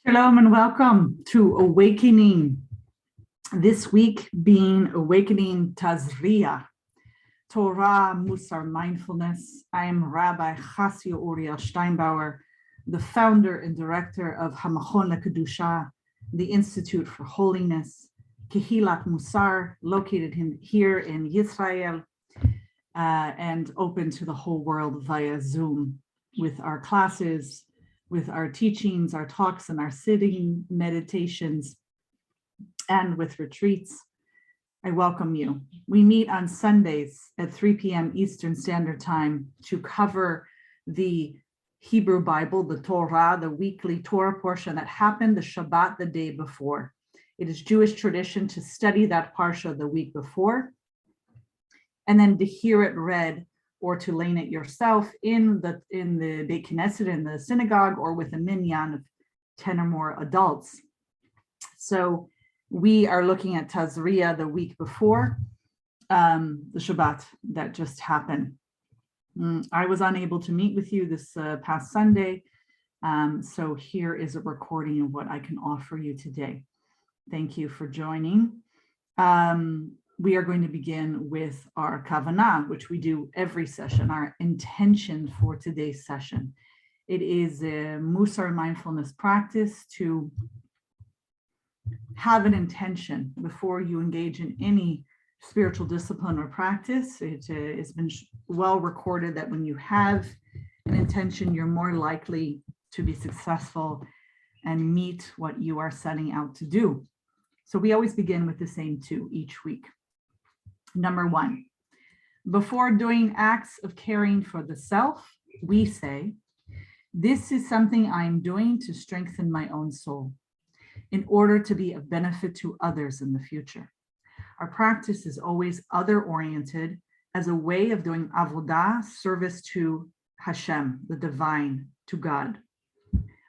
Shalom and welcome to Awakening. This week being Awakening Tazria, Torah, Mussar Mindfulness. I am Rabbi Chassia Uriel Steinbauer, the founder and director of Hamachon LeKedusha, the Institute for Holiness, Kehilat Mussar, located here in Israel, and open to the whole world via Zoom with our classes, with our teachings, our talks, and our sitting meditations, and with retreats. I welcome you. We meet on Sundays at 3 p.m. Eastern Standard Time to cover the Hebrew Bible, the Torah, the weekly Torah portion that happened the Shabbat the day before. It is Jewish tradition to study that parsha the week before, and then to hear it read or to learn it yourself in the Beit Knesset, in the synagogue, or with a minyan of 10 or more adults. So we are looking at Tazria the week before the Shabbat that just happened. I was unable to meet with you this past Sunday, so here is a recording of what I can offer you today. Thank you for joining. We are going to begin with our kavanah, which we do every session, our intention for today's session. It is a Mussar Mindfulness practice to have an intention before you engage in any spiritual discipline or practice. It has been well recorded that when you have an intention, you're more likely to be successful and meet what you are setting out to do. So we always begin with the same two each week. Number one, before doing acts of caring for the self, we say, this is something I am doing to strengthen my own soul in order to be of benefit to others in the future. Our practice is always other-oriented as a way of doing avodah, service to Hashem, the divine, to God.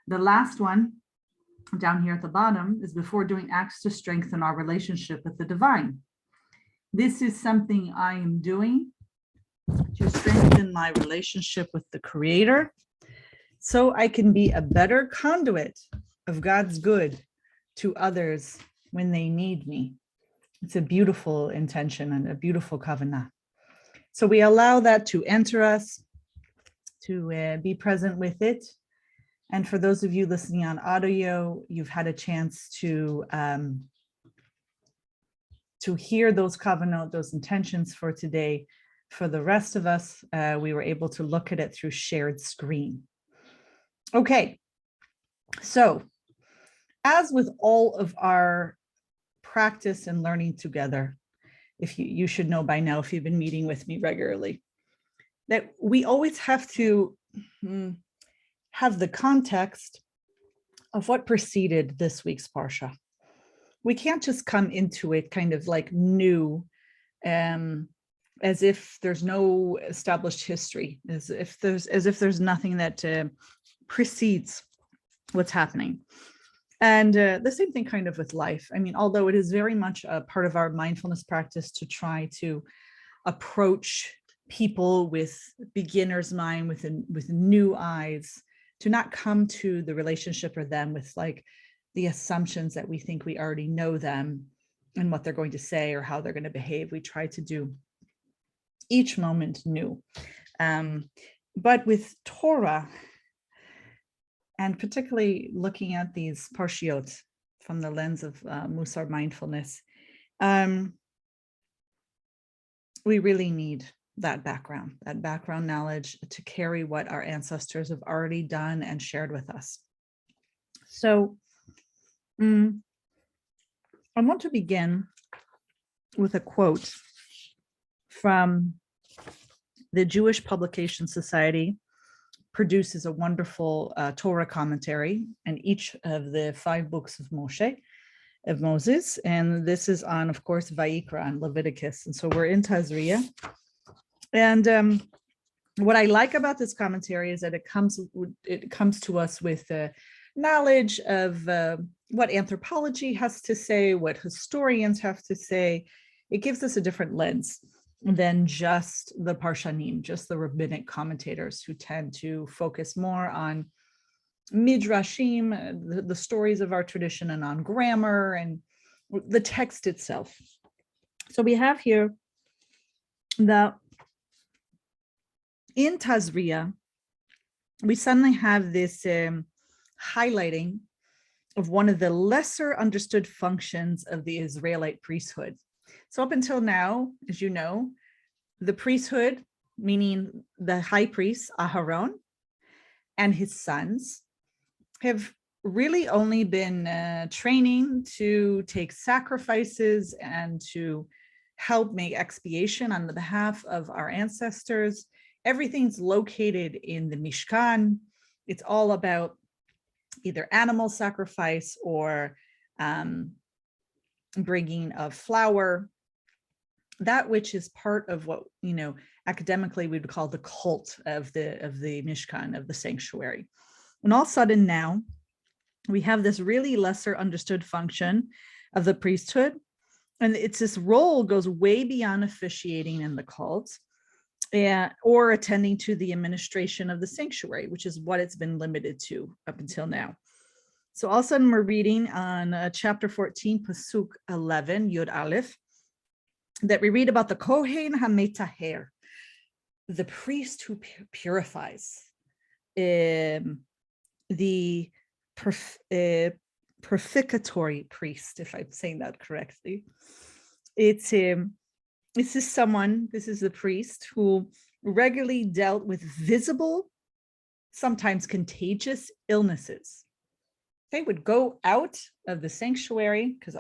The last one, down here at the bottom, is before doing acts to strengthen our relationship with the divine. This is something I am doing to strengthen my relationship with the Creator so I can be a better conduit of God's good to others when they need me. It's a beautiful intention and a beautiful kavanah. So we allow that to enter us, to be present with it. And for those of you listening on audio, you've had a chance to hear those kavanot, those intentions for today. For the rest of us, we were able to look at it through shared screen. Okay, so as with all of our practice and learning together, if you should know by now, if you've been meeting with me regularly, that we always have to have the context of what preceded this week's parsha. We can't just come into it kind of like new, as if there's no established history, as if there's nothing that precedes what's happening. And the same thing kind of with life. I mean, although it is very much a part of our mindfulness practice to try to approach people with beginner's mind, with new eyes, to not come to the relationship or them with like the assumptions that we think we already know them and what they're going to say or how they're going to behave. We try to do each moment new. But with Torah, and particularly looking at these parshiot from the lens of Mussar Mindfulness, we really need that background knowledge to carry what our ancestors have already done and shared with us. So I want to begin with a quote from the Jewish Publication Society. Produces a wonderful Torah commentary and each of the 5 books of Moses. And this is on, of course, Vayikra and Leviticus. And so we're in Tazria. And what I like about this commentary is that it comes to us with knowledge of what anthropology has to say, what historians have to say. It gives us a different lens than just the Parshanim, just the rabbinic commentators who tend to focus more on midrashim, the stories of our tradition, and on grammar and the text itself. So we have here that in Tazria, we suddenly have this highlighting of one of the lesser understood functions of the Israelite priesthood. So up until now, as you know, the priesthood, meaning the high priest, Aharon, and his sons, have really only been training to take sacrifices and to help make expiation on the behalf of our ancestors. Everything's located in the Mishkan. It's all about either animal sacrifice or bringing of flour, that which is part of what, academically we would call the cult of the Mishkan, of the sanctuary. And all of a sudden now, we have this really lesser understood function of the priesthood. And it's this role goes way beyond officiating in the cult or attending to the administration of the sanctuary, which is what it's been limited to up until now. So all of a sudden we're reading on chapter 14, Pasuk 11, Yud Aleph, that we read about the Kohen HaMetaher, the priest who purifies, the purificatory priest, if I'm saying that correctly. This is the priest who regularly dealt with visible, sometimes contagious illnesses. They would go out of the sanctuary, because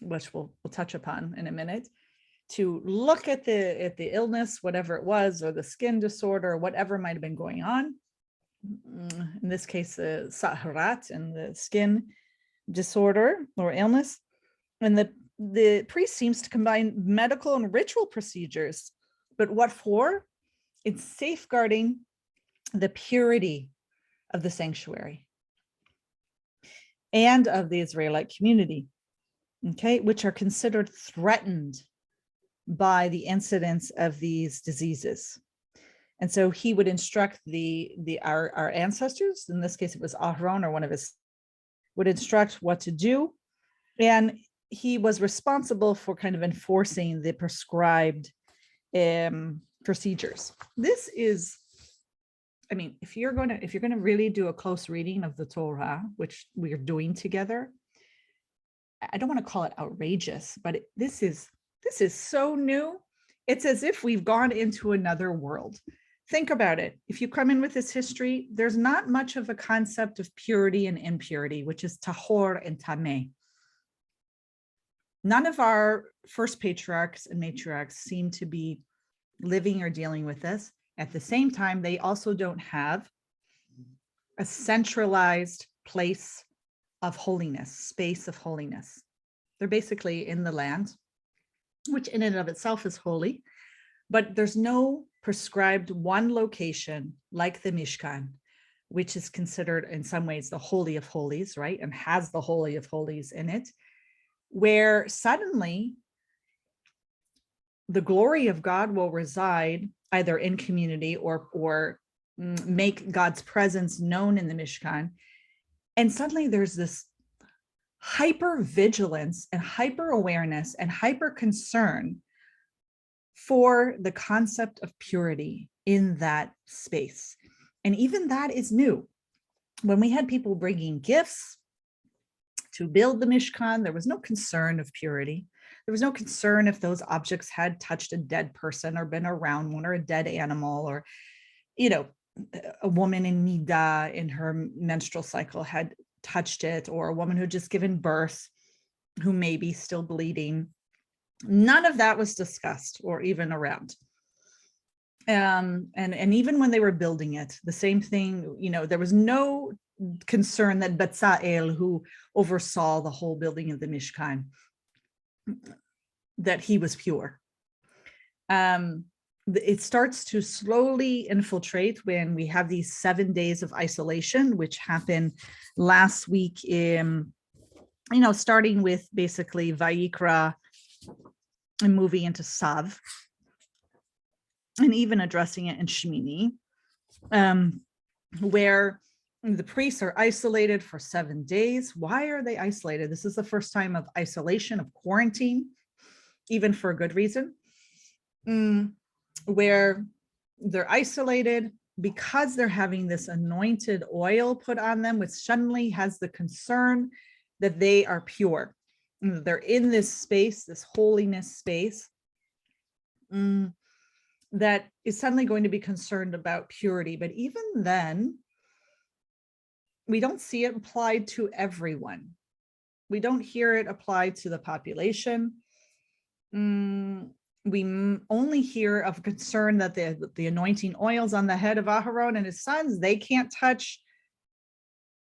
which we'll touch upon in a minute, to look at the illness, whatever it was, or the skin disorder, or whatever might have been going on. In this case, the saharat and the skin disorder or illness. And the priest seems to combine medical and ritual procedures. But what for? It's safeguarding the purity of the sanctuary and of the Israelite community, okay, which are considered threatened by the incidence of these diseases. And so he would instruct our ancestors, in this case it was Aharon or one of his, would instruct what to do. And he was responsible for kind of enforcing the prescribed procedures. This is, if you're gonna really do a close reading of the Torah, which we are doing together, I don't want to call it outrageous, but this is so new. It's as if we've gone into another world. Think about it. If you come in with this history, there's not much of a concept of purity and impurity, which is tahor and tameh. None of our first patriarchs and matriarchs seem to be living or dealing with this. At the same time, they also don't have a centralized place of holiness, space of holiness. They're basically in the land, which in and of itself is holy, but there's no prescribed one location like the Mishkan, which is considered in some ways the Holy of Holies, right? And has the Holy of Holies in it, where suddenly the glory of God will reside either in community or make God's presence known in the Mishkan. And suddenly there's this hyper vigilance and hyper awareness and hyper concern for the concept of purity in that space. And even that is new. When we had people bringing gifts to build the Mishkan, there was no concern of purity. There was no concern if those objects had touched a dead person or been around one, or a dead animal, or, a woman in Nida in her menstrual cycle had touched it, or a woman who had just given birth who may be still bleeding. None of that was discussed or even around. And even when they were building it, the same thing, there was no concern that Betzalel, who oversaw the whole building of the Mishkan, that he was pure. It starts to slowly infiltrate when we have these 7 days of isolation, which happened last week, starting with basically Vayikra and moving into Sav, and even addressing it in Shmini, where The priests are isolated for 7 days. Why are they isolated? This is the first time of isolation, of quarantine, even for a good reason, where they're isolated because they're having this anointed oil put on them, which suddenly has the concern that they are pure. They're in this space, this holiness space, that is suddenly going to be concerned about purity. But even then, we don't see it applied to everyone. We don't hear it applied to the population. We only hear of concern that the anointing oils on the head of Aharon and his sons, they can't touch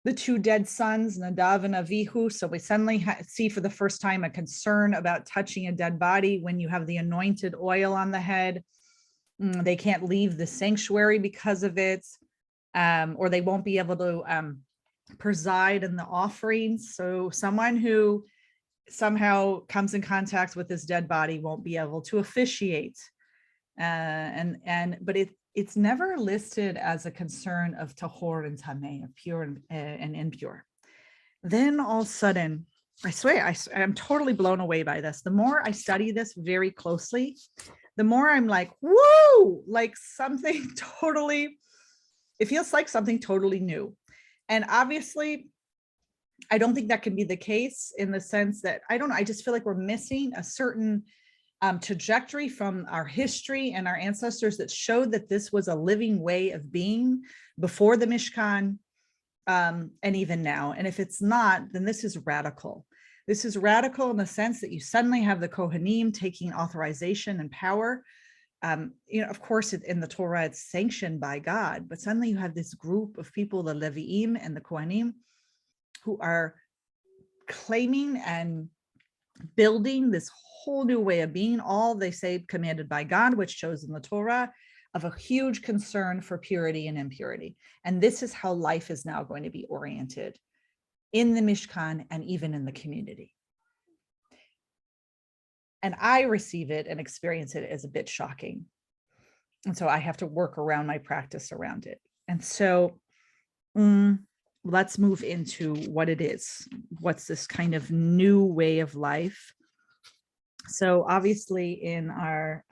the 2 dead sons, Nadav and Avihu. So we suddenly see for the first time a concern about touching a dead body when you have the anointed oil on the head. They can't leave the sanctuary because of it, or they won't be able to preside in the offerings. So someone who somehow comes in contact with this dead body won't be able to officiate. But it's never listed as a concern of tahor and tameh, of pure and impure. Then all of a sudden, I swear, I'm totally blown away by this. The more I study this very closely, the more I'm like, whoa, like something totally, it feels like something totally new. And obviously, I don't think that can be the case in the sense that, I just feel like we're missing a certain trajectory from our history and our ancestors that showed that this was a living way of being before the Mishkan, and even now. And if it's not, then this is radical. This is radical in the sense that you suddenly have the Kohanim taking authorization and power. Of course, in the Torah, it's sanctioned by God, but suddenly you have this group of people, the Leviim and the Kohanim, who are claiming and building this whole new way of being, all they say commanded by God, which shows in the Torah, of a huge concern for purity and impurity. And this is how life is now going to be oriented in the Mishkan and even in the community. And I receive it and experience it as a bit shocking. And so I have to work around my practice around it. And so let's move into what it is. What's this kind of new way of life? So obviously in our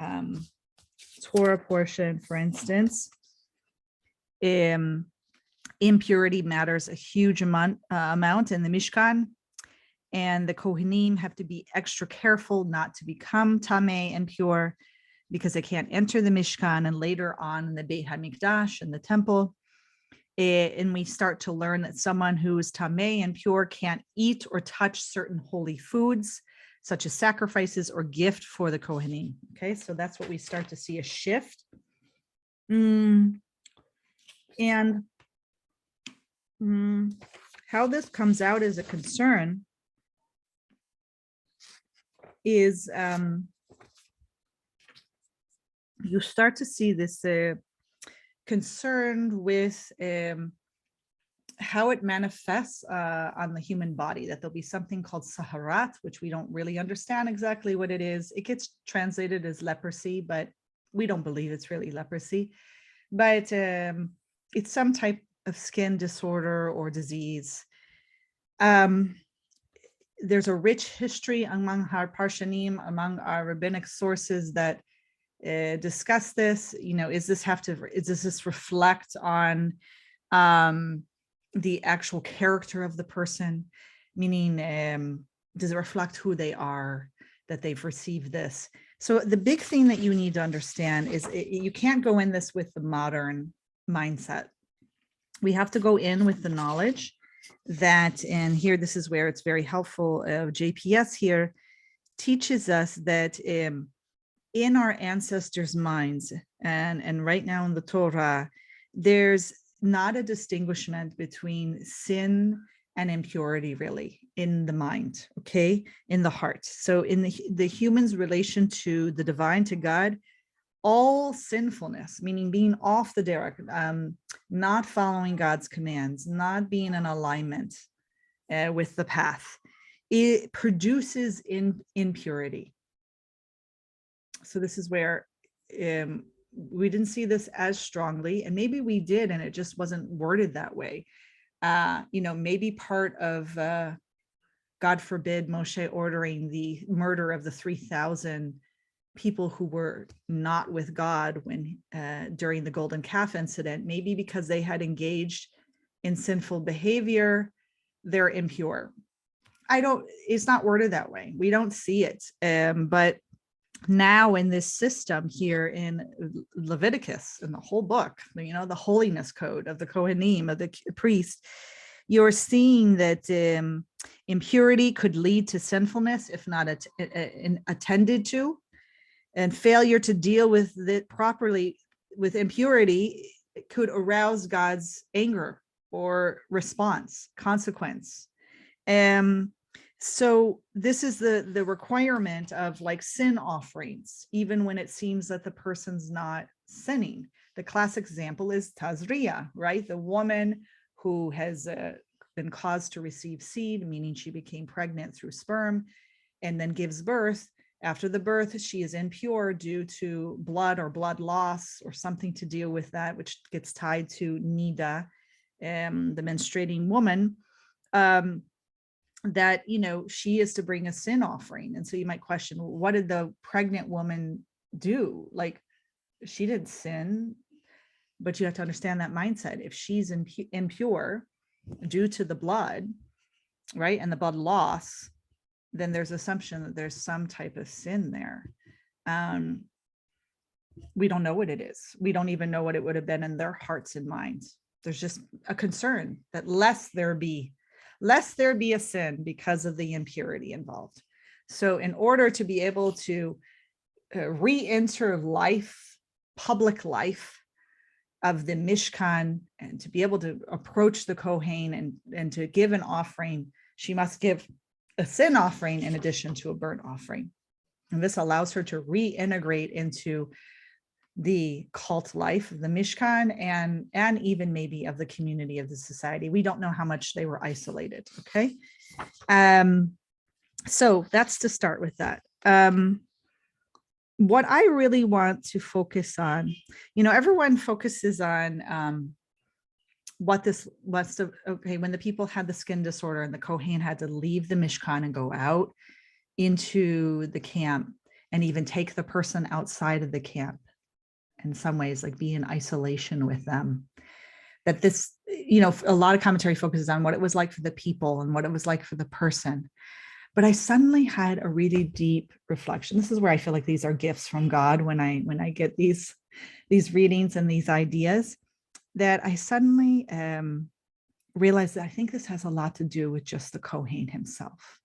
Torah portion, for instance, impurity matters a huge amount in the Mishkan, and the Kohanim have to be extra careful not to become tameh, impure, because they can't enter the Mishkan, and later on in the Beit HaMikdash, in the temple. And we start to learn that someone who is tameh and pure can't eat or touch certain holy foods, such as sacrifices or gift for the Kohanim. Okay, so that's what we start to see, a shift. And how this comes out as a concern is you start to see this concern with how it manifests on the human body, that there'll be something called saharat, which we don't really understand exactly what it is. It gets translated as leprosy, but we don't believe it's really leprosy. But it's some type of skin disorder or disease. There's a rich history among our Parshanim, among our rabbinic sources that discuss this. Does this reflect on the actual character of the person? Meaning, does it reflect who they are, that they've received this? So the big thing that you need to understand is you can't go in this with the modern mindset. We have to go in with the knowledge that, and here, this is where it's very helpful. JPS here teaches us that in our ancestors' minds, and right now in the Torah, there's not a distinguishment between sin and impurity, really, in the mind, okay, in the heart. So in the human's relation to the divine, to God, all sinfulness, meaning being off the derech, not following God's commands, not being in alignment with the path, it produces impurity. So this is where we didn't see this as strongly, and maybe we did, and it just wasn't worded that way. maybe part of, God forbid, Moshe ordering the murder of the 3,000 people who were not with God when during the golden calf incident, maybe because they had engaged in sinful behavior, they're impure. It's not worded that way. We don't see it. But now in this system here in Leviticus, in the whole book, the holiness code of the Kohanim, of the priest, you're seeing that impurity could lead to sinfulness if not attended to, and failure to deal with it properly with impurity could arouse God's anger or response, consequence. So this is the requirement of like sin offerings, even when it seems that the person's not sinning. The classic example is Tazria, right? The woman who has been caused to receive seed, meaning she became pregnant through sperm, and then gives birth. After the birth, she is impure due to blood or blood loss or something to deal with that, which gets tied to Nida, the menstruating woman, that, she is to bring a sin offering. And so you might question, what did the pregnant woman do? Like, she didn't sin, but you have to understand that mindset. If she's impure due to the blood, right, and the blood loss, then there's assumption that there's some type of sin there. We don't know what it is. We don't even know what it would have been in their hearts and minds. There's just a concern that lest there be a sin because of the impurity involved. So in order to be able to re-enter life, public life of the Mishkan, and to be able to approach the Kohen and to give an offering, she must give a sin offering in addition to a burnt offering. And this allows her to reintegrate into the cult life of the Mishkan and even maybe of the community of the society. We don't know how much they were isolated. Okay. So that's to start with that. What I really want to focus on, everyone focuses on when the people had the skin disorder and the Kohen had to leave the Mishkan and go out into the camp and even take the person outside of the camp, in some ways, like be in isolation with them. That this, a lot of commentary focuses on what it was like for the people and what it was like for the person. But I suddenly had a really deep reflection. This is where I feel like these are gifts from God when I get these readings and these ideas, that I suddenly realized that I think this has a lot to do with just the Kohen himself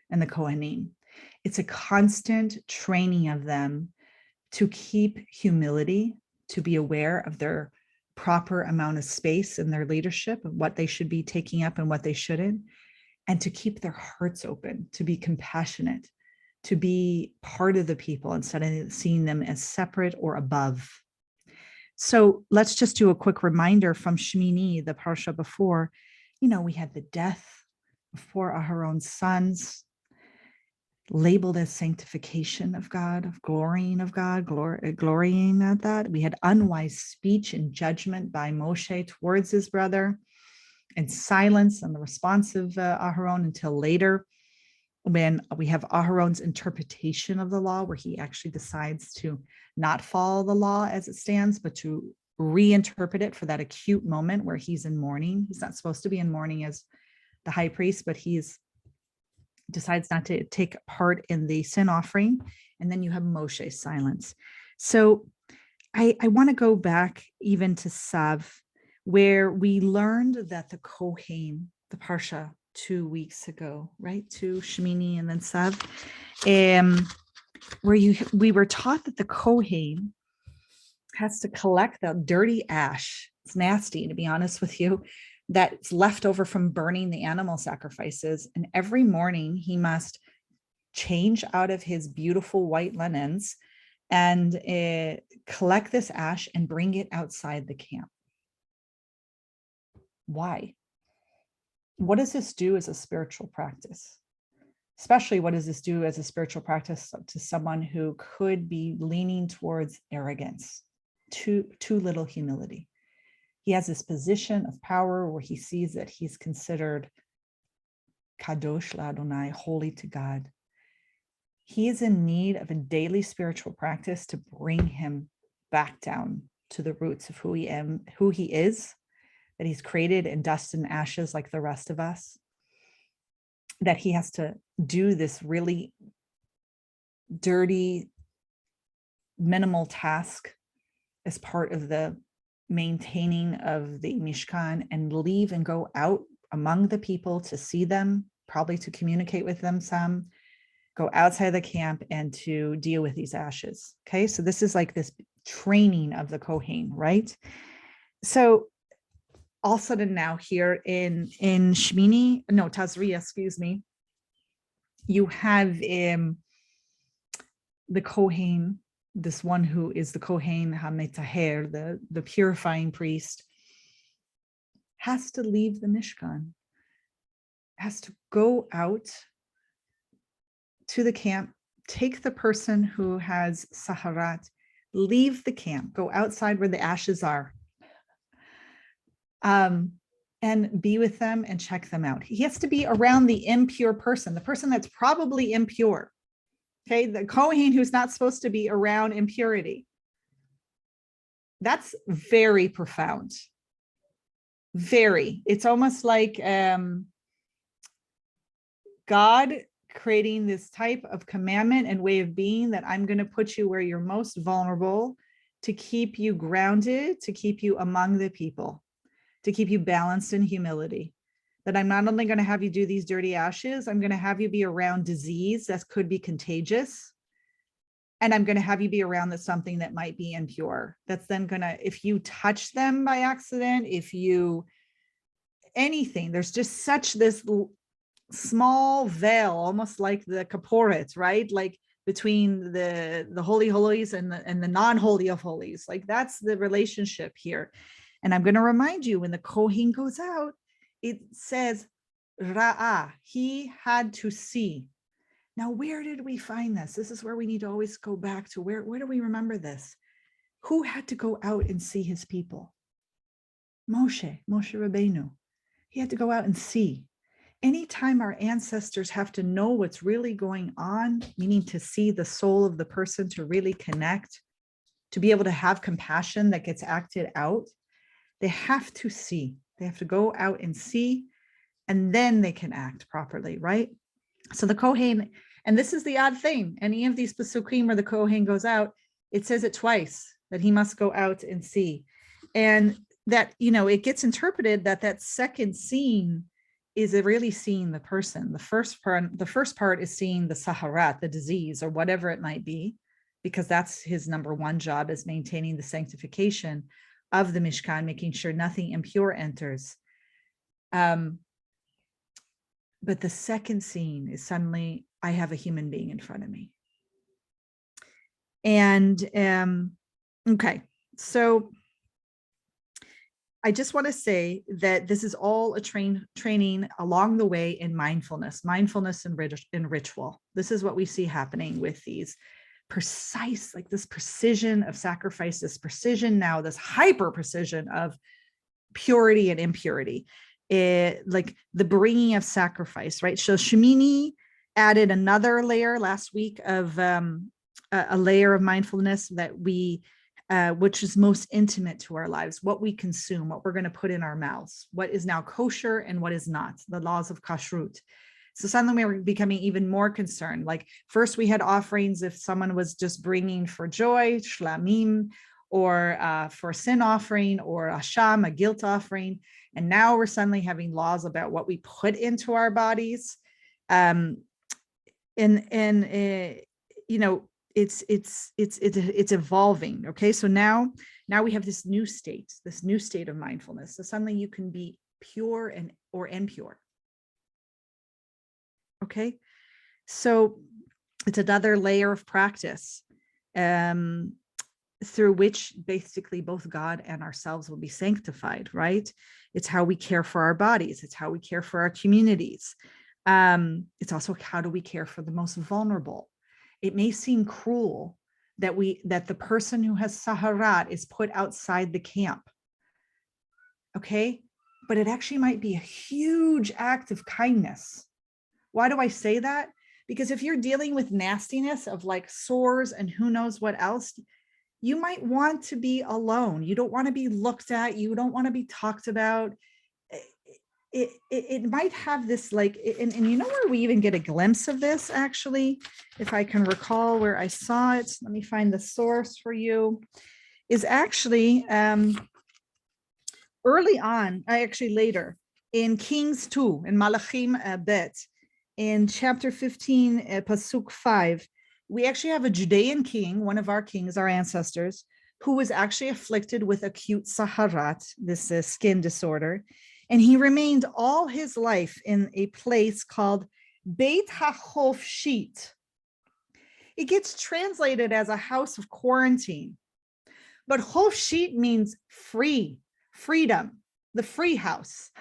and the Kohanim. It's a constant training of them to keep humility, to be aware of their proper amount of space in their leadership, of what they should be taking up and what they shouldn't, and to keep their hearts open, to be compassionate, to be part of the people instead of seeing them as separate or above. So let's just do a quick reminder from Shmini, the parsha before. We had the death of 4 Aharon's sons, labeled as sanctification of God, of glorying of God, glorying at that. We had unwise speech and judgment by Moshe towards his brother, and silence on the response of Aharon until later, when we have Aharon's interpretation of the law, where he actually decides to not follow the law as it stands, but to reinterpret it for that acute moment where he's in mourning. He's not supposed to be in mourning as the high priest, but he's decides not to take part in the sin offering. And then you have Moshe's silence. So I want to go back even to Sav, where we learned that the Kohen, the Parsha 2 weeks ago, right? To Shemini and then Sav, where we were taught that the Kohen has to collect the dirty ash. It's nasty, to be honest with you, that's left over from burning the animal sacrifices. And every morning he must change out of his beautiful white linens and collect this ash and bring it outside the camp. Why? What does this do as a spiritual practice? Especially, what does this do as a spiritual practice to someone who could be leaning towards arrogance, too little humility? He has this position of power where he sees that he's considered kadosh la'Adonai, holy to God. He is in need of a daily spiritual practice to bring him back down to the roots of who he is, that he's created in dust and ashes like the rest of us, that he has to do this really dirty, minimal task as part of the maintaining of the Mishkan, and leave and go out among the people to see them, probably to communicate with them some, go outside the camp and to deal with these ashes. Okay, so this is like this training of the Kohen, right? So all of a sudden now here in Tazria, excuse me, you have the Kohen, this one who is the Kohen HaMetaher, the purifying priest, has to leave the Mishkan, has to go out to the camp, take the person who has Saharat, leave the camp, go outside where the ashes are, and be with them and check them out. He has to be around the impure person, the person that's probably impure. Okay, the Kohen who's not supposed to be around impurity. That's very profound. Very. It's almost like God creating this type of commandment and way of being, that I'm going to put you where you're most vulnerable to keep you grounded, to keep you among the people, to keep you balanced in humility. That I'm not only going to have you do these dirty ashes, I'm going to have you be around disease that could be contagious. And I'm going to have you be around something that might be impure. That's then going to, if you touch them by accident, anything, there's just such this small veil, almost like the kaporet, right? Like between the holy holies and the non-holy of holies. Like that's the relationship here. And I'm going to remind you, when the Kohen goes out, it says, Ra'ah, he had to see. Now, where did we find this? This is where we need to always go back to where do we remember this? Who had to go out and see his people? Moshe Rabbeinu. He had to go out and see. Anytime our ancestors have to know what's really going on, meaning to see the soul of the person, to really connect, to be able to have compassion that gets acted out, they have to see. They have to go out and see, and then they can act properly, right? So the Kohen, and this is the odd thing, any of these Pesukim where the Kohen goes out, it says it twice, that he must go out and see. And that, it gets interpreted that second scene is really seeing the person. The first part is seeing the Saharat, the disease, or whatever it might be, because that's his number one job, is maintaining the sanctification of the Mishkan, making sure nothing impure enters. But the second scene is suddenly, I have a human being in front of me. And okay, so I just want to say that this is all a training along the way in mindfulness and ritual. This is what we see happening with these precise, like this precision of sacrifice, this precision now, this hyper precision of purity and impurity, like the bringing of sacrifice, right? So Shemini added another layer last week of a layer of mindfulness that which is most intimate to our lives, what we consume, what we're going to put in our mouths, what is now kosher and what is not, the laws of kashrut. So suddenly we were becoming even more concerned. Like first we had offerings if someone was just bringing for joy, shlamim, or for a sin offering, or asham, a guilt offering. And now we're suddenly having laws about what we put into our bodies. It's evolving. Okay, so now we have this new state of mindfulness. So suddenly you can be pure or impure. Okay, so it's another layer of practice through which basically both God and ourselves will be sanctified, right? It's how we care for our bodies. It's how we care for our communities. It's also how do we care for the most vulnerable. It may seem cruel that the person who has Saharat is put outside the camp. okay? But it actually might be a huge act of kindness. Why do I say that? Because if you're dealing with nastiness of like sores and who knows what else, you might want to be alone. You don't want to be looked at. You don't want to be talked about. It might have this like, and you know where we even get a glimpse of this actually, if I can recall where I saw it, let me find the source for you, is actually early on, actually later, in Kings 2, in Malachim Bet, in chapter 15, Pasuk 5, we actually have a Judean king, one of our kings, our ancestors, who was actually afflicted with acute saharat, this skin disorder. And he remained all his life in a place called Beit HaChofshit. It gets translated as a house of quarantine. But Chofshit means free, freedom, the free house.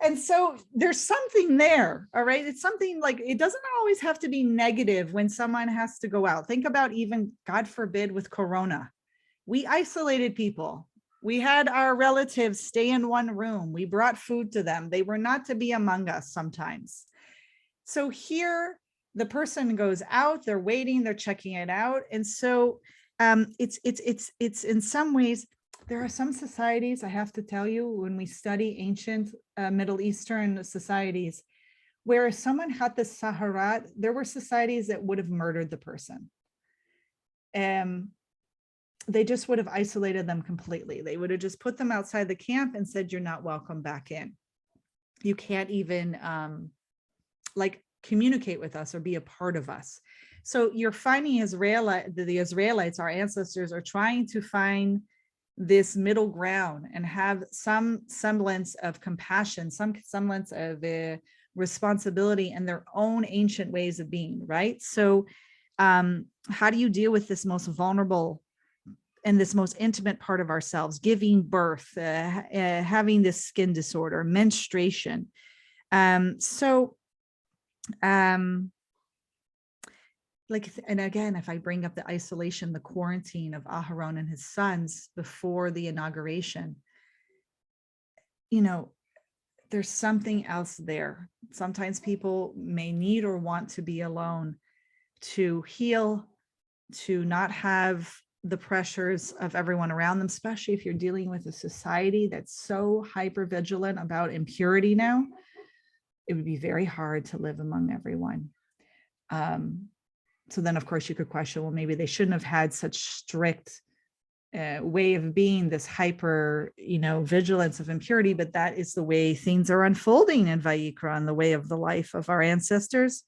And so there's something there, all right? It's something like, it doesn't always have to be negative when someone has to go out. Think about even, God forbid, with Corona. We isolated people. We had our relatives stay in one room. We brought food to them. They were not to be among us sometimes. So here, the person goes out, they're waiting, they're checking it out. And so it's in some ways, there are some societies, I have to tell you, when we study ancient Middle Eastern societies, where someone had the saharat, there were societies that would have murdered the person. They just would have isolated them completely. They would have just put them outside the camp and said, you're not welcome back in. You can't even like communicate with us or be a part of us. So you're finding the Israelites, our ancestors, are trying to find this middle ground and have some semblance of compassion, some semblance of responsibility and their own ancient ways of being, right? So how do you deal with this most vulnerable and this most intimate part of ourselves, giving birth, having this skin disorder, menstruation? Like, and again, if I bring up the isolation, the quarantine of Aharon and his sons before the inauguration, you know, there's something else there. Sometimes people may need or want to be alone to heal, to not have the pressures of everyone around them, especially if you're dealing with a society that's so hyper vigilant about impurity now. It would be very hard to live among everyone. So then, of course, you could question, well, maybe they shouldn't have had such strict way of being, this hyper, vigilance of impurity, but that is the way things are unfolding in Vayikra, and the way of the life of our ancestors.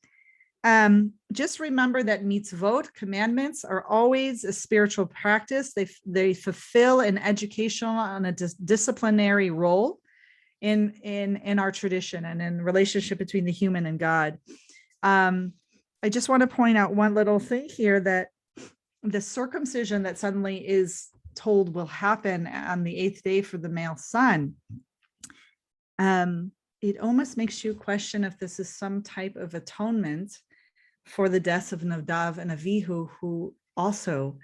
Just remember that mitzvot, commandments, are always a spiritual practice. They fulfill an educational and a disciplinary role in our tradition and in relationship between the human and God. I just want to point out one little thing here, that the circumcision that suddenly is told will happen on the 8th day for the male son, it almost makes you question if this is some type of atonement for the deaths of Nadav and Avihu, who also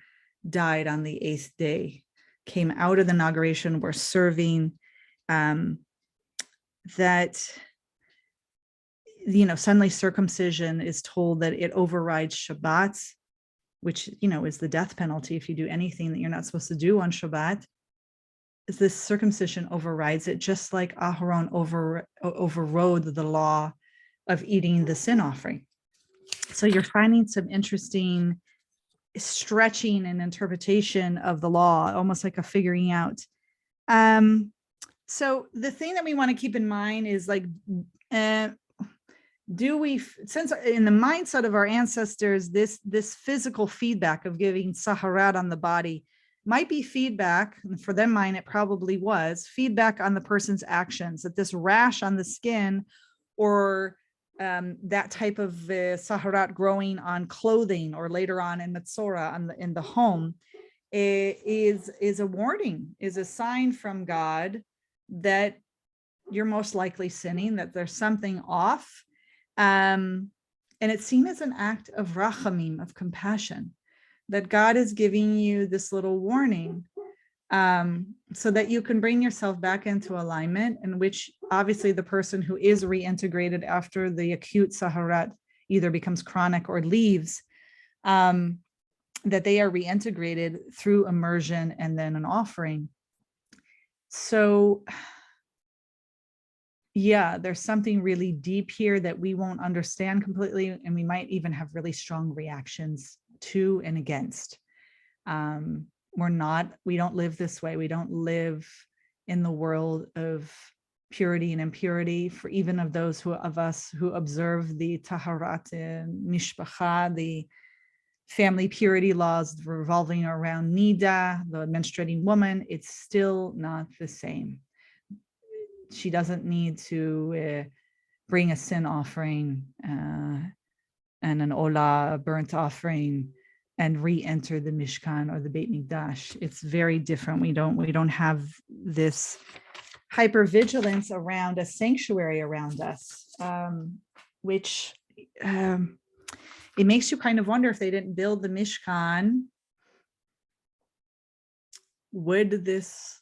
died on the 8th day, came out of the inauguration, were serving, that suddenly circumcision is told that it overrides Shabbat, which, is the death penalty if you do anything that you're not supposed to do on Shabbat. Is this circumcision overrides it, just like Aharon overrode the law of eating the sin offering. So you're finding some interesting stretching and interpretation of the law, almost like a figuring out. So the thing that we want to keep in mind is like, since in the mindset of our ancestors, this physical feedback of giving saharat on the body might be feedback, and for them, mine, it probably was feedback on the person's actions, that this rash on the skin or that type of saharat growing on clothing or later on in Metzora in the home is a warning, is a sign from God that you're most likely sinning, that there's something off. And it's seen as an act of rachamim, of compassion, that God is giving you this little warning so that you can bring yourself back into alignment, in which obviously the person who is reintegrated after the acute Saharat either becomes chronic or leaves, that they are reintegrated through immersion and then an offering. So yeah, there's something really deep here that we won't understand completely, and we might even have really strong reactions to and against. We don't live this way. We don't live in the world of purity and impurity, for even of those of us who observe the Taharat Mishpacha, the family purity laws revolving around Nida, the menstruating woman. It's still not the same. She doesn't need to bring a sin offering and an olah, a burnt offering, and re-enter the Mishkan or the Beit Mikdash. It's very different. We don't have this hypervigilance around a sanctuary around us, which it makes you kind of wonder, if they didn't build the Mishkan, would this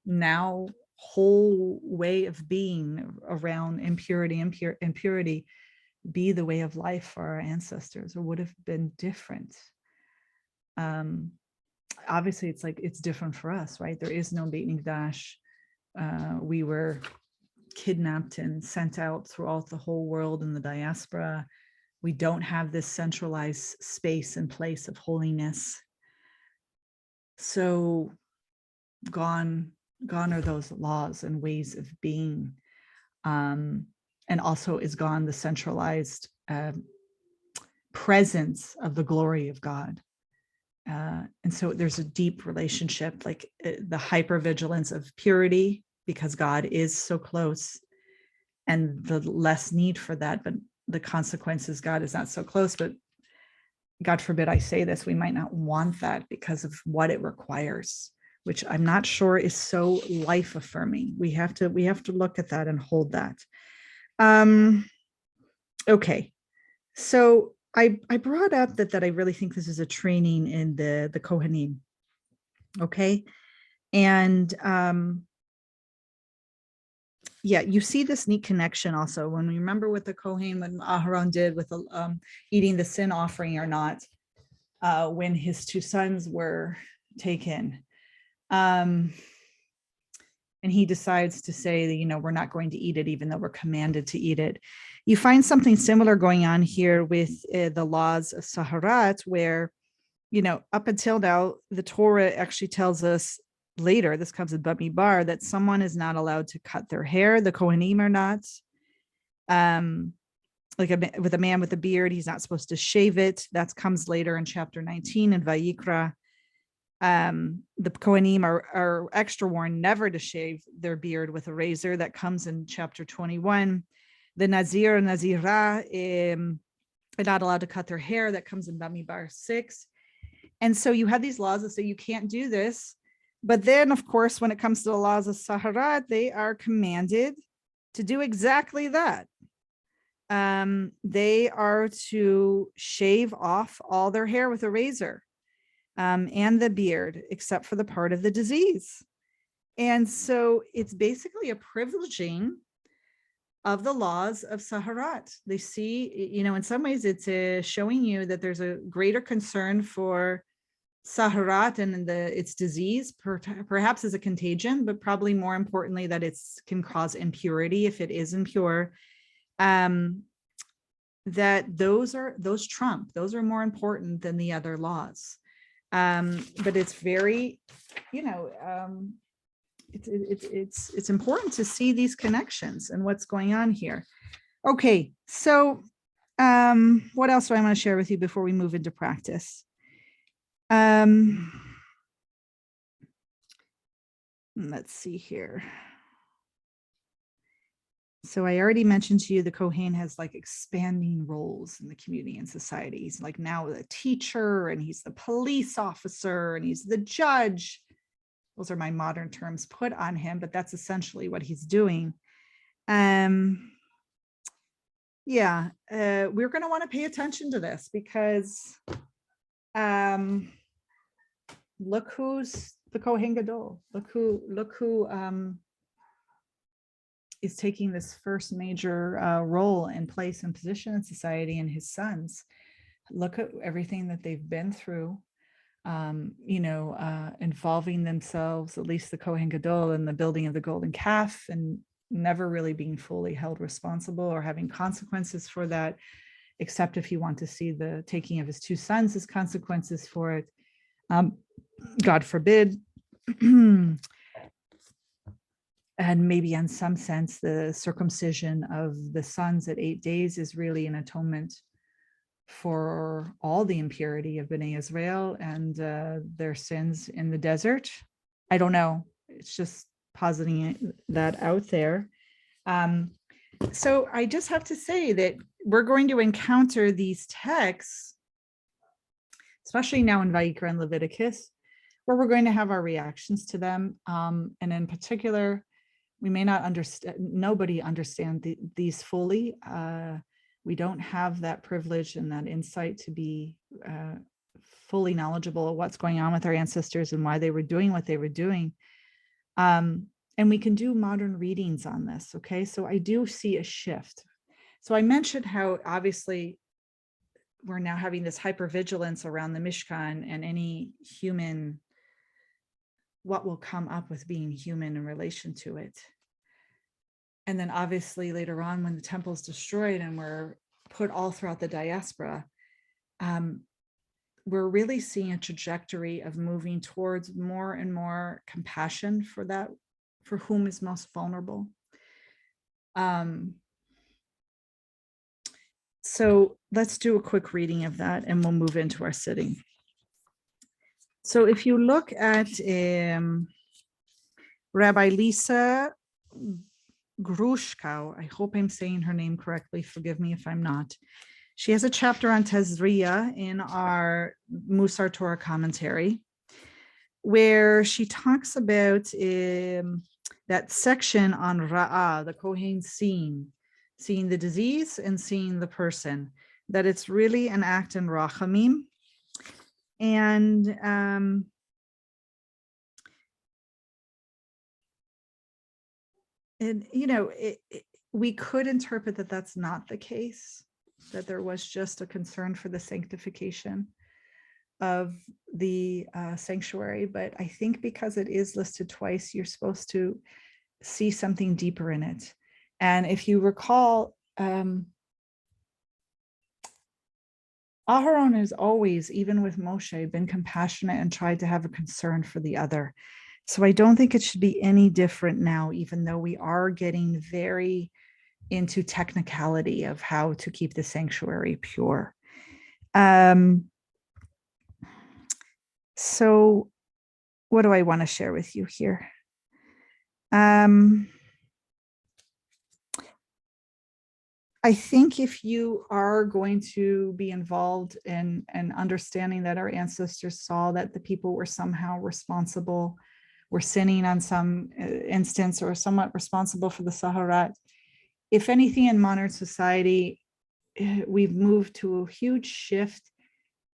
now whole way of being around impurity be the way of life for our ancestors, or would have been different? Obviously it's different for us, right? There is no Beit Mikdash. We were kidnapped and sent out throughout the whole world in the diaspora. We don't have this centralized space and place of holiness. So gone are those laws and ways of being. And also is gone the centralized presence of the glory of God. And so there's a deep relationship, like the hypervigilance of purity, because God is so close, and the less need for that, but the consequences, God is not so close, but God forbid I say this, we might not want that because of what it requires, which I'm not sure is so life affirming. We have to look at that and hold that. Okay, so I brought up that I really think this is a training in the Kohanim. Okay, and yeah, you see this neat connection also when we remember what the Kohen, when Aharon did with eating the sin offering or not, when his two sons were taken. And he decides to say that, we're not going to eat it, even though we're commanded to eat it. You find something similar going on here with the laws of Saharat, where, up until now, the Torah actually tells us later, this comes in Bamidbar, that someone is not allowed to cut their hair. The Kohanim are not. With a man with a beard, he's not supposed to shave it. That comes later in chapter 19 in Vayikra. The Kohanim are extra warned never to shave their beard with a razor. That comes in chapter 21. The Nazir and Nazirah are not allowed to cut their hair. That comes in Bamidbar 6. And so you have these laws that say you can't do this. But then, of course, when it comes to the laws of Saharat, they are commanded to do exactly that. They are to shave off all their hair with a razor. And the beard, except for the part of the disease. And so it's basically a privileging of the laws of Saharat. They see, in some ways it's showing you that there's a greater concern for Saharat and its disease, perhaps as a contagion, but probably more importantly that it can cause impurity if it is impure. That those trump, those are more important than the other laws. But it's very, it's important to see these connections and what's going on here. Okay, so what else do I want to share with you before we move into practice? Let's see here. So I already mentioned to you the Kohen has like expanding roles in the community and society. He's like now the teacher, and he's the police officer, and he's the judge. Those are my modern terms put on him, but that's essentially what he's doing. We're going to want to pay attention to this because look who's the Kohen Gadol. Look who is taking this first major role and place and position in society, and his sons. Look at everything that they've been through, involving themselves, at least the Kohen Gadol, in the building of the golden calf, and never really being fully held responsible or having consequences for that, except if you want to see the taking of his two sons as consequences for it. God forbid. And maybe in some sense, the circumcision of the sons at 8 days is really an atonement for all the impurity of Bnei Israel and their sins in the desert. I don't know. It's just positing that out there. So I just have to say that we're going to encounter these texts, especially now in Vayikra and Leviticus, where we're going to have our reactions to them. And in particular, we may not understand, nobody understand these fully. We don't have that privilege and that insight to be fully knowledgeable of what's going on with our ancestors and why they were doing what they were doing. And we can do modern readings on this, okay? So I do see a shift. So I mentioned how obviously we're now having this hypervigilance around the Mishkan and any human, what will come up with being human in relation to it. And then obviously later on when the temple is destroyed and we're put all throughout the diaspora, we're really seeing a trajectory of moving towards more and more compassion for that, for whom is most vulnerable. So let's do a quick reading of that and we'll move into our sitting. So if you look at Rabbi Lisa Grushkow, I hope I'm saying her name correctly, forgive me if I'm not. She has a chapter on Tazria in our Mussar Torah commentary, where she talks about that section on Ra'ah, the Kohen seeing the disease and seeing the person, that it's really an act in Rachamim. And we could interpret that that's not the case, that there was just a concern for the sanctification of the sanctuary. But I think because it is listed twice, you're supposed to see something deeper in it. And if you recall, Aharon has always, even with Moshe, been compassionate and tried to have a concern for the other. So I don't think it should be any different now, even though we are getting very into technicality of how to keep the sanctuary pure. So what do I want to share with you here? I think if you are going to be involved in understanding that our ancestors saw that the people were somehow responsible, were sinning on some instance, or somewhat responsible for the Saharat, if anything in modern society, we've moved to a huge shift,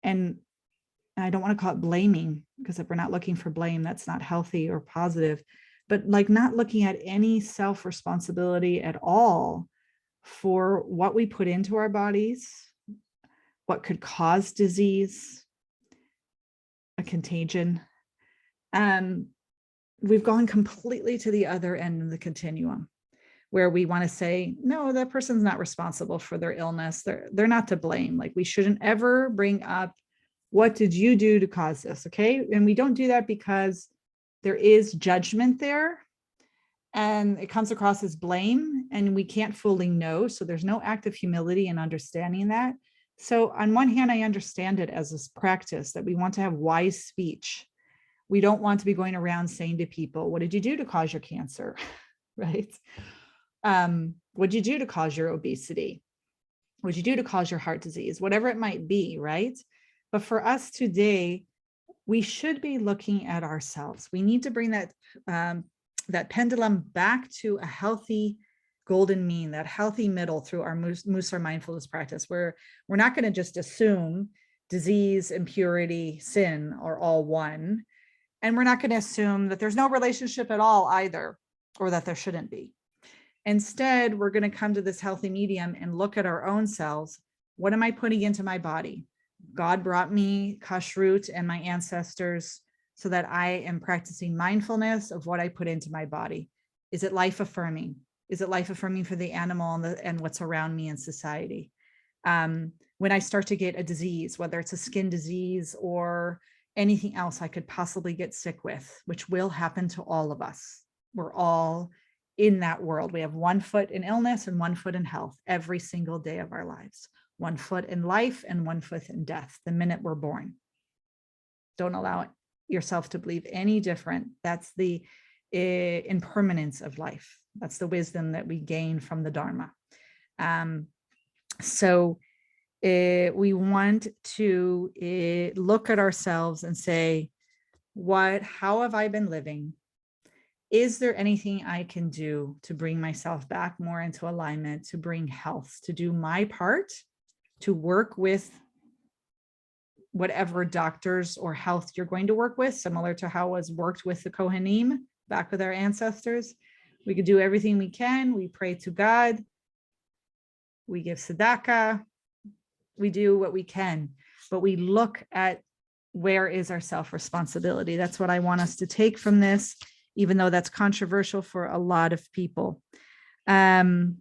and I don't want to call it blaming, because if we're not looking for blame, that's not healthy or positive, but like not looking at any self-responsibility at all for what we put into our bodies, what could cause disease, a contagion. We've gone completely to the other end of the continuum, where we want to say, no, that person's not responsible for their illness. They're not to blame. Like, we shouldn't ever bring up, what did you do to cause this? Okay. And we don't do that because there is judgment there, and it comes across as blame, and we can't fully know. So there's no act of humility in understanding that. So on one hand, I understand it as a practice that we want to have wise speech. We don't want to be going around saying to people, what did you do to cause your cancer? Right? What did you do to cause your obesity? What did you do to cause your heart disease? Whatever it might be, right? But for us today, we should be looking at ourselves. We need to bring that pendulum back to a healthy golden mean, that healthy middle through our Mussar mindfulness practice, where we're not going to just assume disease, impurity, sin are all one. And we're not going to assume that there's no relationship at all either, or that there shouldn't be. Instead, we're going to come to this healthy medium and look at our own selves. What am I putting into my body? God brought me kashrut and my ancestors so that I am practicing mindfulness of what I put into my body. Is it life affirming? Is it life affirming for the animal and what's around me in society? When I start to get a disease, whether it's a skin disease or anything else I could possibly get sick with, which will happen to all of us. We're all in that world. We have 1 foot in illness and 1 foot in health every single day of our lives. 1 foot in life and 1 foot in death the minute we're born. Don't allow yourself to believe any different. That's the impermanence of life. That's the wisdom that we gain from the Dharma. So we want to look at ourselves and say, how have I been living? Is there anything I can do to bring myself back more into alignment, to bring health, to do my part, to work with whatever doctors or health you're going to work with, similar to how it was worked with the Kohanim back with our ancestors? We could do everything we can. We pray to God. We give tzedakah. We do what we can, but we look at where is our self-responsibility. That's what I want us to take from this, even though that's controversial for a lot of people. And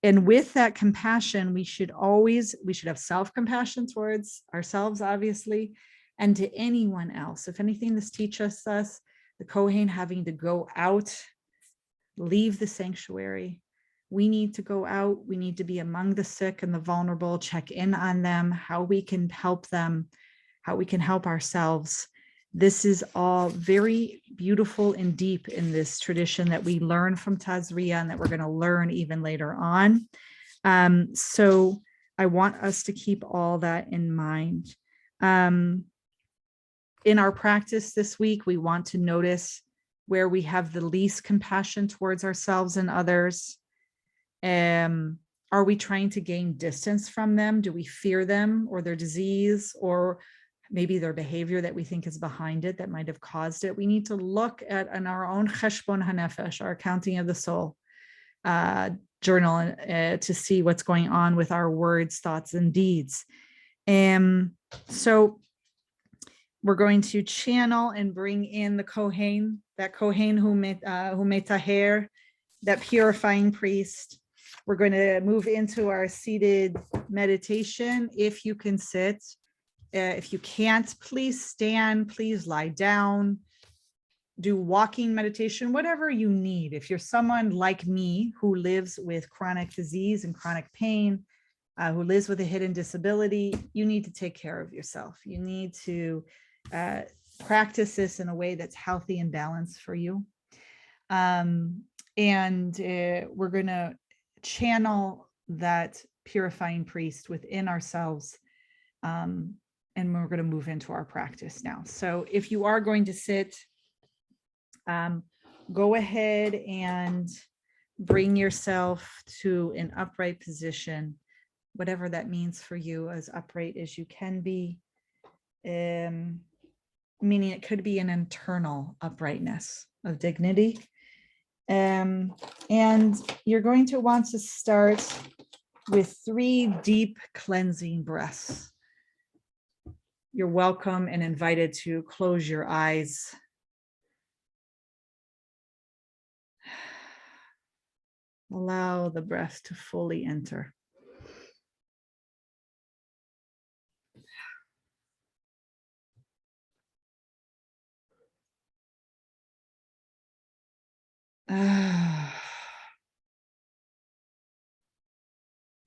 with that compassion, we should have self-compassion towards ourselves, obviously, and to anyone else. If anything, this teaches us the Kohen having to go out, leave the sanctuary. We need to go out. We need to be among the sick and the vulnerable, check in on them, how we can help them, how we can help ourselves. This is all very beautiful and deep in this tradition that we learn from Tazria and that we're going to learn even later on. So I want us to keep all that in mind. In our practice this week, we want to notice where we have the least compassion towards ourselves and others. Are we trying to gain distance from them? Do we fear them or their disease or maybe their behavior that we think is behind it that might have caused it? We need to look at in our own cheshbon hanefesh, our accounting of the soul journal, to see what's going on with our words, thoughts, and deeds. So we're going to channel and bring in the Kohen, that Kohen who metaher, that purifying priest. We're going to move into our seated meditation. If you can sit, if you can't, please stand, please lie down, do walking meditation, whatever you need. If you're someone like me who lives with chronic disease and chronic pain, who lives with a hidden disability, you need to take care of yourself. You need to practice this in a way that's healthy and balanced for you. And we're going to channel that purifying priest within ourselves, and we're going to move into our practice now. So if you are going to sit, go ahead and bring yourself to an upright position, whatever that means for you, as upright as you can be, meaning it could be an internal uprightness of dignity. And you're going to want to start with 3 deep cleansing breaths. You're welcome and invited to close your eyes. Allow the breath to fully enter.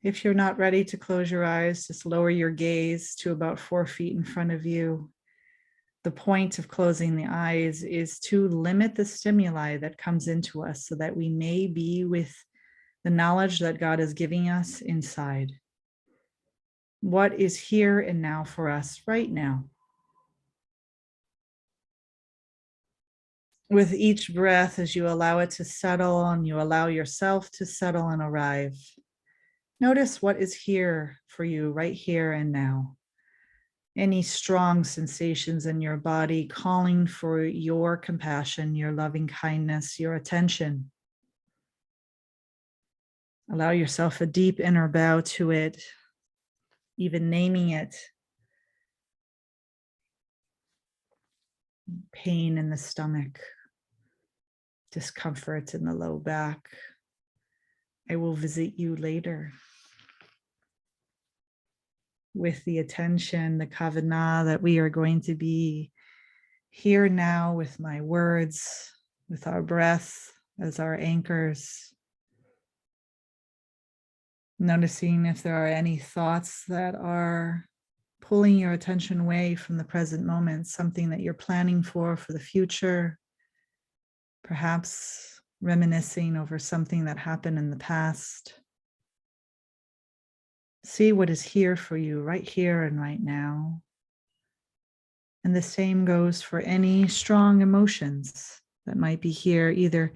If you're not ready to close your eyes, just lower your gaze to about 4 feet in front of you. The point of closing the eyes is to limit the stimuli that comes into us so that we may be with the knowledge that God is giving us inside. What is here and now for us right now? With each breath, as you allow it to settle and you allow yourself to settle and arrive, notice what is here for you right here and now. any strong sensations in your body calling for your compassion, your loving kindness, your attention. Allow yourself a deep inner bow to it, even naming it. Pain in the stomach, discomfort in the low back. I will visit you later. With the attention, the kavanah that we are going to be here now with my words, with our breath as our anchors. Noticing if there are any thoughts that are pulling your attention away from the present moment, something that you're planning for the future, perhaps reminiscing over something that happened in the past. See what is here for you right here and right now. And the same goes for any strong emotions that might be here, either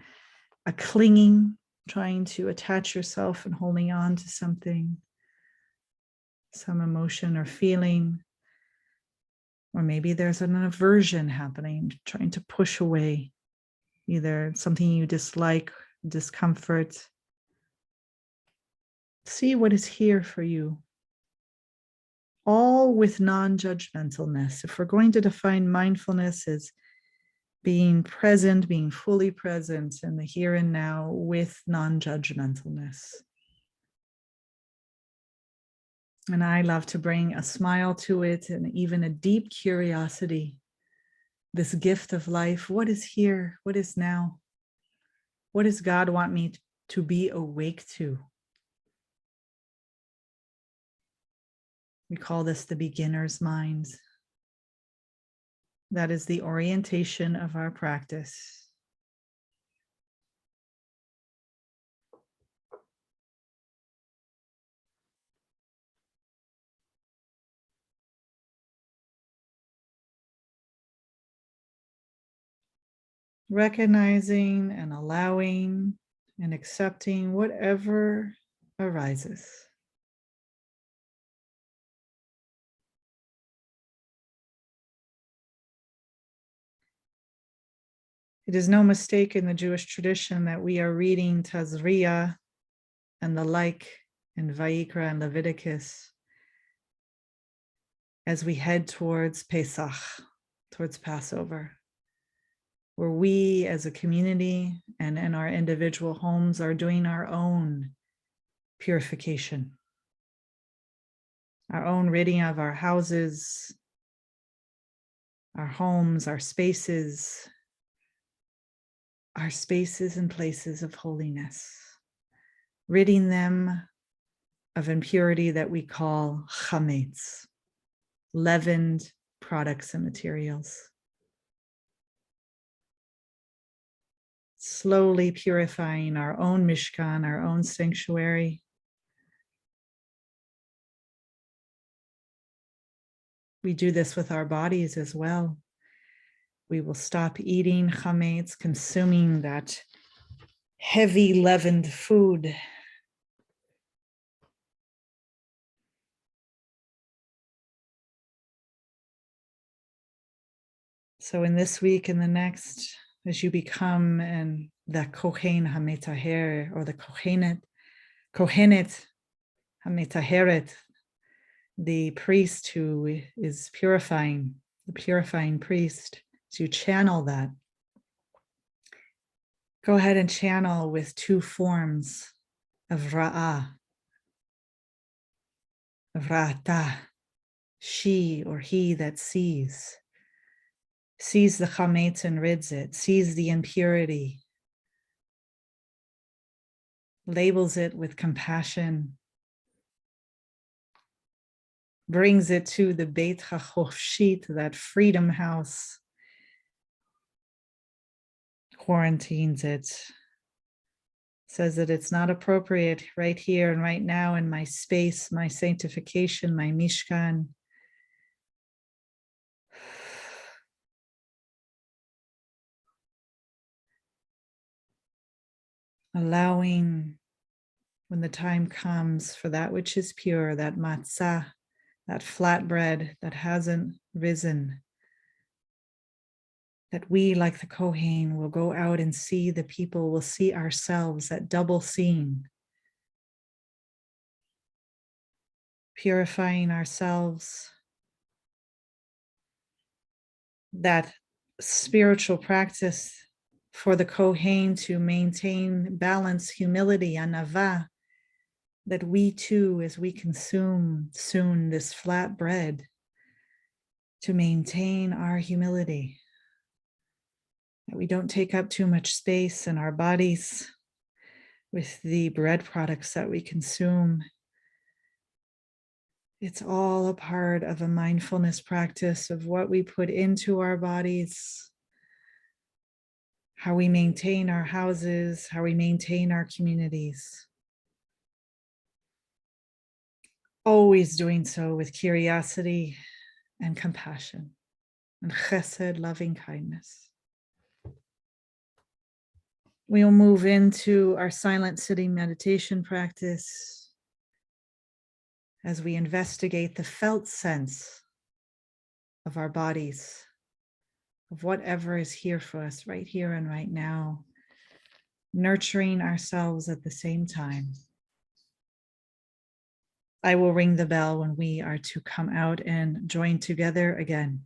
a clinging, trying to attach yourself and holding on to something, some emotion or feeling, or maybe there's an aversion happening, trying to push away, either something you dislike, discomfort. See what is here for you. All with non-judgmentalness. If we're going to define mindfulness as being present, being fully present in the here and now with non-judgmentalness. And I love to bring a smile to it and even a deep curiosity. This gift of life, what is here? What is now? What does God want me to be awake to? We call this the beginner's mind. That is the orientation of our practice. Recognizing and allowing and accepting whatever arises. It is no mistake in the Jewish tradition that we are reading Tazria and the like in Vayikra and Leviticus as we head towards Pesach, towards Passover, where we as a community and in our individual homes are doing our own purification, our own ridding of our houses, our homes, our spaces and places of holiness, ridding them of impurity that we call chametz, leavened products and materials. Slowly purifying our own mishkan, our own sanctuary. We do this with our bodies as well. We will stop eating chametz, consuming that heavy leavened food. So in this week and the next, as you become the Kohen HaMetaher, or the Kohenet HaMetaheret, the priest who is purifying, the purifying priest, as you channel that, go ahead and channel with two forms of Ra'ah, of Ra'ata, she or he that sees the chametz and rids it, sees the impurity, labels it with compassion, brings it to the Beit HaChofshit, that freedom house, quarantines it, says that it's not appropriate right here and right now in my space, my sanctification, my mishkan. Allowing, when the time comes, for that which is pure, that matzah, that flatbread that hasn't risen, that we, like the Kohen, will go out and see the people, will see ourselves, that double seeing, purifying ourselves, that spiritual practice for the Kohen to maintain balance, humility, anava, that we too, as we consume soon this flat bread, to maintain our humility, that we don't take up too much space in our bodies with the bread products that we consume. It's all a part of a mindfulness practice of what we put into our bodies, how we maintain our houses, how we maintain our communities. Always doing so with curiosity and compassion and chesed, loving kindness. We'll move into our silent sitting meditation practice as we investigate the felt sense of our bodies, of whatever is here for us right here and right now, nurturing ourselves at the same time. I will ring the bell when we are to come out and join together again.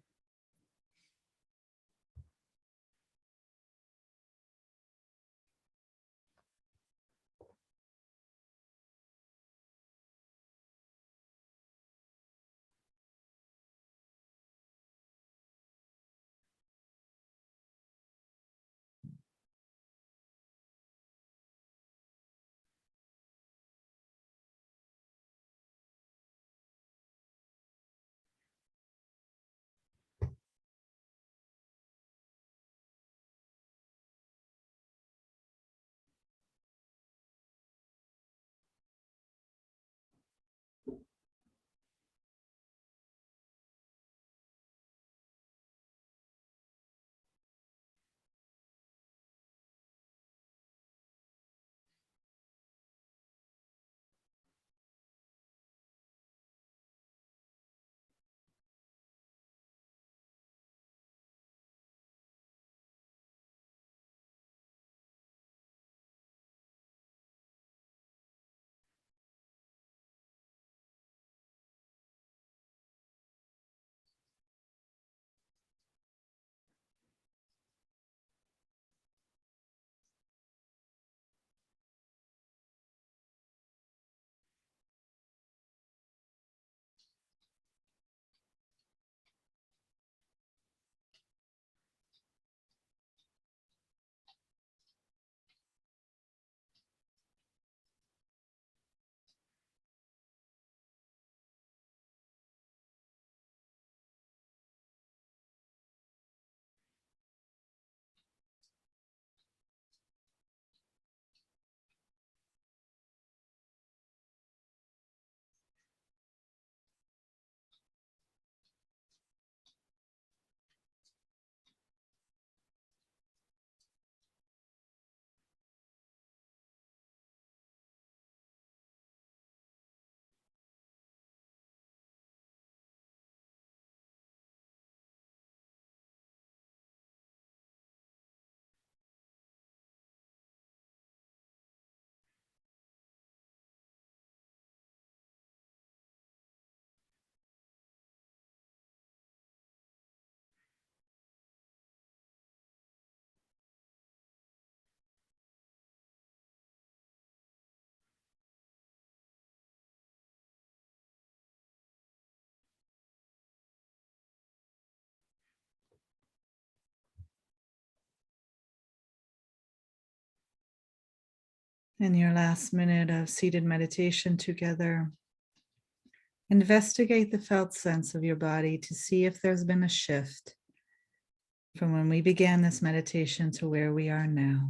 In your last minute of seated meditation together, investigate the felt sense of your body to see if there's been a shift from when we began this meditation to where we are now.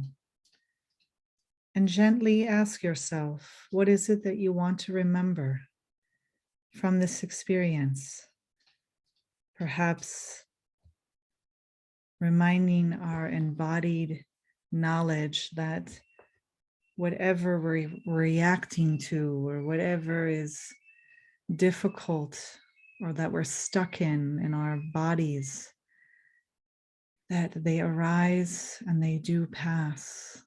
And gently ask yourself, what is it that you want to remember from this experience? Perhaps reminding our embodied knowledge that whatever we're reacting to or whatever is difficult or that we're stuck in our bodies, that they arise and they do pass,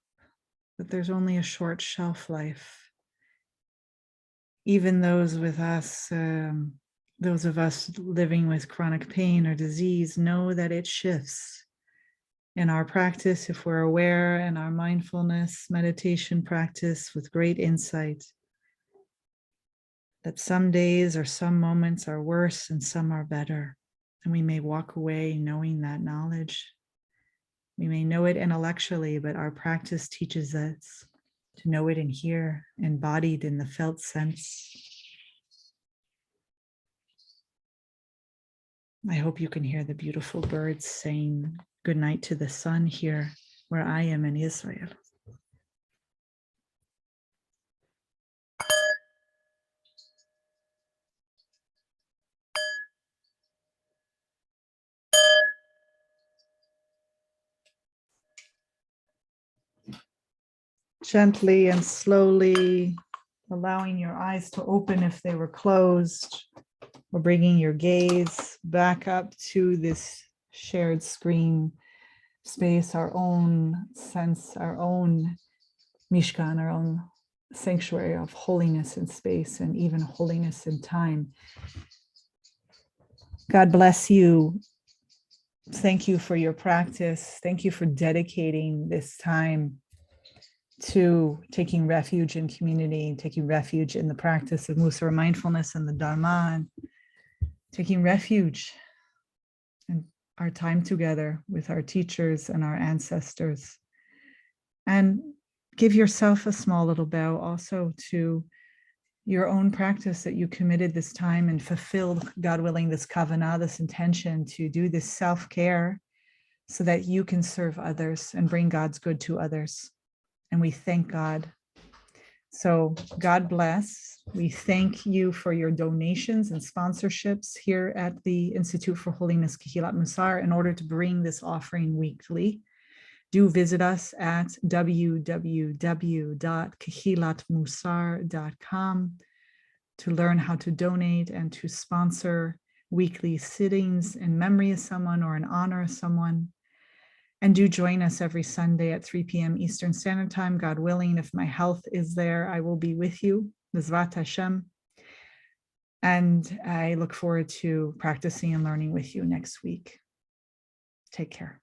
that there's only a short shelf life. Even those with us, those of us living with chronic pain or disease, know that it shifts. In our practice, if we're aware, in our mindfulness meditation practice with great insight, that some days or some moments are worse and some are better. And we may walk away knowing that knowledge. We may know it intellectually, but our practice teaches us to know it in here, embodied in the felt sense. I hope you can hear the beautiful birds saying good night to the sun here where I am in Israel. Gently and slowly allowing your eyes to open if they were closed, or bringing your gaze back up to this shared screen space, our own sense, our own mishkan, our own sanctuary of holiness in space and even holiness in time. God bless you. Thank you for your practice. Thank you for dedicating this time to taking refuge in community, taking refuge in the practice of Mussar Mindfulness and the Dharma, and taking refuge in our time together with our teachers and our ancestors. And give yourself a small little bow also to your own practice that you committed this time and fulfilled, God willing, this kavanah, this intention to do this self-care so that you can serve others and bring God's good to others. And we thank God. So God bless. We thank you for your donations and sponsorships here at the Institute for Holiness, Kehilat Mussar, in order to bring this offering weekly. Do visit us at www.kehilatmussar.com to learn how to donate and to sponsor weekly sittings in memory of someone or in honor of someone. And do join us every Sunday at 3 p.m. Eastern Standard Time. God willing, if my health is there, I will be with you. Mizvat Hashem. And I look forward to practicing and learning with you next week. Take care.